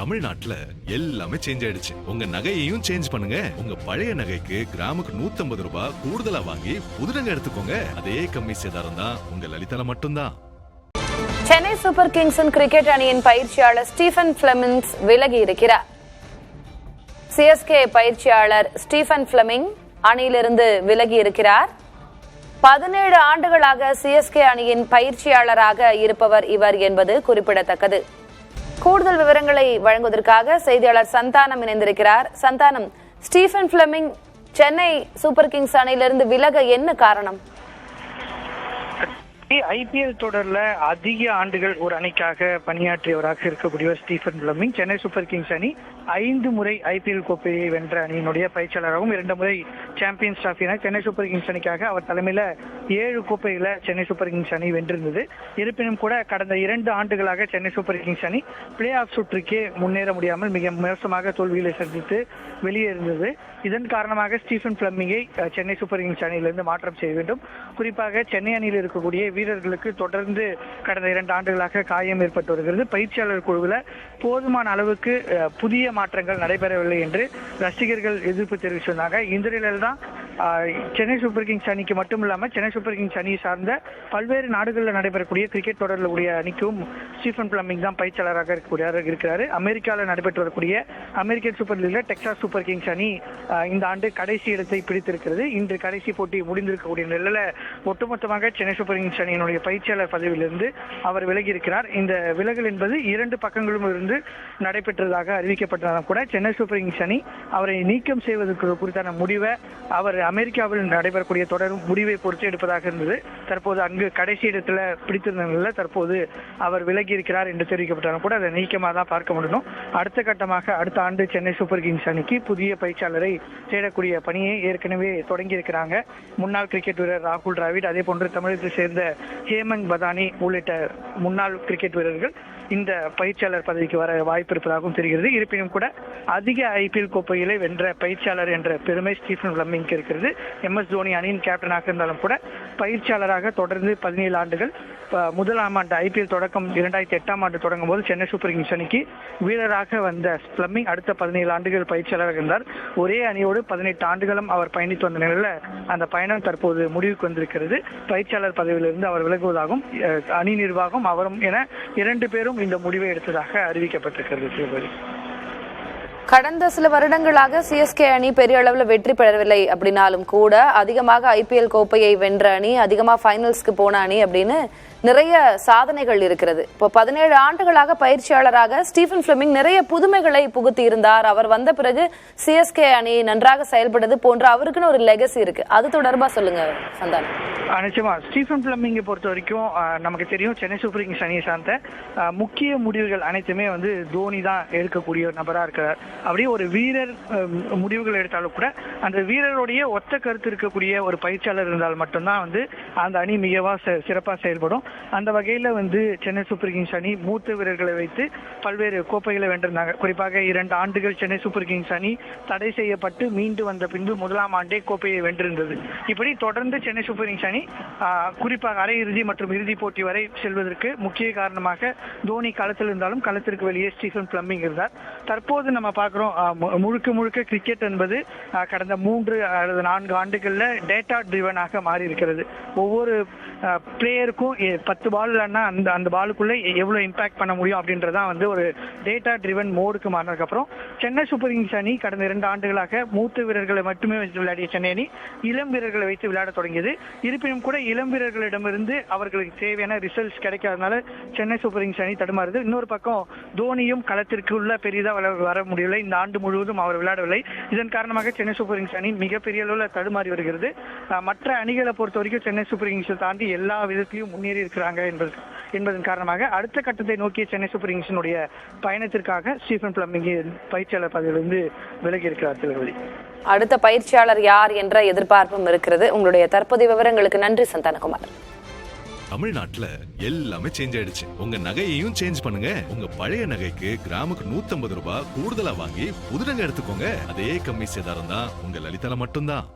தமிழ்நாட்டுல எல்லாமே சேஞ்ச் ஆயிடுச்சு. உங்க நகையையும் சேஞ்ச் பண்ணுங்க. உங்க பழைய நகைக்கு கிராமுக்கு 150 ரூபாய் கூடுதலா வாங்கி புது நகை எடுத்துக்கோங்க. அதே கம்மி சேதாரம் தான் உங்க லலிதால மட்டும்தான். சென்னை சூப்பர் கிங்ஸின் கிரிக்கெட் அணியின் பயிற்சியாளர் ஸ்டீஃபன் பிளெமிங்ஸ் விலகி இருக்கிறார். சிஎஸ்கே பயிற்சியாளர் ஸ்டீஃபன் பிளெமிங் அணியிலிருந்து விலகி இருக்கிறார். 17 ஆண்டுகளாக சிஎஸ்கே அணியின் பயிற்சியாளராக இருப்பவர் இவர் என்பது குறிப்பிடத்தக்கது. கூடுதல் விவரங்களை வழங்குவதற்காக செய்தியாளர் சந்தானம் இணைந்திருக்கிறார். Santhanam, Stephen Fleming Chennai super Kings அணியிலிருந்து விலக என்ன காரணம்? ஐபிஎல் தொடர்ல அதிக ஆண்டுகள் ஒரு அணிக்காக பணியாற்றியவராக இருக்கக்கூடிய Stephen Fleming Chennai super Kings அணி 5 முறை ஐபிஎல் கோப்பையை வென்ற அணியினுடைய பயிற்சியாளராகவும் 2 முறை சாம்பியன்ஸ் டிராஃபியான சென்னை சூப்பர் கிங்ஸ் அணிக்காக அவர் தலைமையில 7 கோப்பைகளை சென்னை சூப்பர் கிங்ஸ் அணி வென்றிருந்தது. இருப்பினும் கூட கடந்த 2 ஆண்டுகளாக சென்னை சூப்பர் கிங்ஸ் அணி பிளே ஆஃப் சுற்றுக்கே முன்னேற முடியாமல் மிக மோசமாக தோல்விகளை சந்தித்து வெளியே இருந்தது. இதன் காரணமாக ஸ்டீஃபன் பிளெமிங்கை சென்னை சூப்பர் கிங்ஸ் அணியிலிருந்து மாற்றம் செய்ய வேண்டும். குறிப்பாக சென்னை அணியில் இருக்கக்கூடிய வீரர்களுக்கு தொடர்ந்து கடந்த 2 ஆண்டுகளாக காயம் ஏற்பட்டு வருகிறது. பயிற்சியாளர் குழுவில் போதுமான அளவுக்கு புதிய மாற்றங்கள் நடைபெறவில்லை என்று ரசிகர்கள் எதிர்ப்பு தெரிவிச்சிருந்தாங்க. இந்த நிலையில் தான் சென்னை சூப்பர் கிங்ஸ் அணிக்கு மட்டும் இல்லாமல் சென்னை சூப்பர் கிங்ஸ் அணியை சார்ந்த பல்வேறு நாடுகளில் நடைபெறக்கூடிய கிரிக்கெட் தொடரில் கூடிய அணிக்கும் ஸ்டீஃபன் பிளெமிங் தான் பயிற்சியாளராக இருக்கிறார். அமெரிக்காவில் நடைபெற்று வரக்கூடிய அமெரிக்கன் சூப்பர் லீக்ல டெக்சாஸ் சூப்பர் கிங்ஸ் அணி இந்த ஆண்டு கடைசி இடத்தை பிடித்திருக்கிறது. இன்று கடைசி போட்டி முடிந்திருக்கக்கூடிய நிலையில ஒட்டுமொத்தமாக சென்னை சூப்பர் கிங்ஸ் அணியினுடைய பயிற்சியாளர் பதவியிலிருந்து அவர் விலகி இருக்கிறார். இந்த விலகல் என்பது 2 பக்கங்களும் இருந்து நடைபெற்றதாக அறிவிக்கப்பட்டதாலும் கூட சென்னை சூப்பர் கிங்ஸ் அணி அவரை நீக்கம் செய்வதற்கு குறித்தான முடிவை அவர் அமெரிக்காவில் நடைபெறக்கூடிய தொடர் முடிவை பொறுத்து எடுப்பதாக இருந்தது. தற்போது அங்கு கடைசி இடத்துல பிடித்திருந்த நிலையில் தற்போது அவர் விலகி இருக்கிறார் என்று தெரிவிக்கப்பட்டாலும் கூட அதை நீக்கமாக தான் பார்க்க முடியும். அடுத்த கட்டமாக அடுத்த ஆண்டு சென்னை சூப்பர் கிங்ஸ் அணிக்கு புதிய பயிற்சியாளரை தேடக்கூடிய பணியை ஏற்கனவே தொடங்கி இருக்கிறாங்க. முன்னாள் கிரிக்கெட் வீரர் ராகுல் டிராவிட், அதே போன்று தமிழகத்தை சேர்ந்த ஹேமந்த் பதானி உள்ளிட்ட முன்னாள் கிரிக்கெட் வீரர்கள் இந்த பயிற்சியாளர் பதவிக்கு வர வாய்ப்பு இருப்பதாகவும் தெரிகிறது. இருப்பினும் கூட அதிக ஐபிஎல் கோப்பைகளை வென்ற பயிற்சியாளர் என்ற பெருமை ஸ்டீஃபன் பிளெமிங்க்கு இருக்கிறது. எம்எஸ் தோனி அணியின் கேப்டனாக இருந்தாலும் கூட பயிற்சியாளராக தொடர்ந்து 17 ஆண்டுகள். முதலாம் ஆண்டு ஐபிஎல் தொடக்கம் 2008ஆம் ஆண்டு தொடங்கும் போது சென்னை சூப்பர் கிங்ஸ் அணிக்கு வீரராக வந்த பிளெமிங் அடுத்த 17 ஆண்டுகள் பயிற்சியாளராக இருந்தார். ஒரே அணியோடு 18 ஆண்டுகளும் அவர் பயணித்து வந்த நிலையில் அந்த பயணம் தற்போது முடிவுக்கு வந்திருக்கிறது. பயிற்சியாளர் பதவியிலிருந்து அவர் விலகுவதாகவும் அணி நிர்வாகம் அவரும் என 2 பேரும் இந்த முடிவை எடுத்ததாக அறிவிக்கப்பட்டிருக்கிறது. கடந்த சில வருடங்களாக சிஎஸ்கே அணி பெரிய அளவில் வெற்றி பெறவில்லை அப்படின்னாலும் கூட அதிகமாக ஐபிஎல் கோப்பையை வென்ற அணி, அதிகமாக ஃபைனல்ஸ்க்கு போன அணி அப்படின்னு நிறைய சாதனைகள் இருக்கிறது. இப்போ 17 ஆண்டுகளாக பயிற்சியாளராக ஸ்டீஃபன் பிளெமிங் நிறைய புதுமைகளை புகுத்தி இருந்தார். அவர் வந்த பிறகு சிஎஸ்கே அணி நன்றாக செயல்படுது போன்ற அவருக்குன்னு ஒரு லெகசி இருக்கு. அது தொடர்பா சொல்லுங்க சந்தானம். நிச்சயமா ஸ்டீஃபன் பிளெமிங்கை பொறுத்த வரைக்கும் நமக்கு தெரியும் சென்னை சூப்பர் கிங்ஸ் அணியை சார்ந்த முக்கிய முடிவுகள் அனைத்துமே தோனி தான் எடுக்கக்கூடிய ஒரு நபராக இருக்கிறார். அப்படியே ஒரு வீரர் முடிவுகள் எடுத்தாலும் கூட அந்த வீரருடைய ஒத்த கருத்து இருக்கக்கூடிய ஒரு பயிற்சியாளர் இருந்தால் மட்டும்தான் அந்த அணி மிகவா சிறப்பாக செயல்படும். அந்த வகையில் சென்னை சூப்பர் கிங்ஸ் அணி மூத்த வீரர்களை வைத்து பல்வேறு கோப்பைகளை வென்றிருந்தாங்க. குறிப்பாக 2 ஆண்டுகள் சென்னை சூப்பர் கிங்ஸ் அணி தடை செய்யப்பட்டு மீண்டு வந்த பின்பு முதலாம் ஆண்டே கோப்பையை வென்றிருந்தது. இப்படி தொடர்ந்து சென்னை சூப்பர் கிங்ஸ் அணி குறிப்பாக அரையிறுதி மற்றும் இறுதி போட்டி வரை செல்வதற்கு முக்கிய காரணமாக தோனி களத்தில் இருந்தாலும் களத்திற்கு வெளியே ஸ்டீஃபன் பிளெமிங் இருந்தார். தற்போது நம்ம பார்க்கிறோம் முழுக்க கிரிக்கெட் என்பது கடந்த 3 அல்லது 4 ஆண்டுகள்ல டேட்டா ட்ரிவனாக மாறி இருக்கிறது. ஒவ்வொரு பிளேயருக்கும் 10 பால் இல்லைன்னா அந்த பாலுக்குள்ள எவ்வளவு இம்பாக்ட் பண்ண முடியும் அப்படின்றதான் ஒரு டேட்டா ட்ரிவன் மோடுக்கு மாறினதுக்கு அப்புறம் சென்னை சூப்பர் கிங்ஸ் அணி கடந்த 2 ஆண்டுகளாக மூத்த வீரர்களை மட்டுமே வைத்து விளையாடிய சென்னை அணி இளம் வீரர்களை வைத்து விளையாட தொடங்கியது. இருப்பினும் கூட இளம் வீரர்களிடமிருந்து அவர்களுக்கு தேவையான ரிசல்ட்ஸ் கிடைக்காதனால சென்னை சூப்பர் கிங்ஸ் அணி தடுமாறுது. இன்னொரு பக்கம் தோனியும் களத்திற்கு உள்ள பெரிதாக வர முடியவில்லை. இந்த ஆண்டு முழுவதும் அவர் விளையாடவில்லை. இதன் காரணமாக சென்னை சூப்பர் கிங்ஸ் அணி மிகப்பெரிய அளவில் தடுமாறி வருகிறது. மற்ற அணிகளை பொறுத்த வரைக்கும் சென்னை சூப்பர் கிங்ஸை தாண்டி எல்லா விதத்திலையும் முன்னேறி இருக்கிறாங்க என்பதன் காரணமாக அடுத்த கட்டத்தை நோக்கிய சென்னை சூப்பர் கிங்ஸினுடைய பயணத்திற்காக ஸ்டீஃபன் பிளெமிங் பயிற்சியாளர் பதவியிலிருந்து விலகி இருக்கிறார். திலகவதி, அடுத்த பயிற்சியாளர் யார் என்ற எதிர்பார்ப்பும் இருக்கிறது. உங்களுடைய தற்போதைய விவரங்களுக்கு நன்றி சந்தானகுமார். தமிழ்நாட்டுல எல்லாமே சேஞ்ச் ஆயிடுச்சு. உங்க நகையையும் சேஞ்ச் பண்ணுங்க. உங்க பழைய நகைக்கு கிராமுக்கு 150 ரூபாய் கூடுதலா வாங்கி புது நகை எடுத்துக்கோங்க. அதே கம்மி சேதாரம் தான் உங்க லலிதால மட்டும்தான்.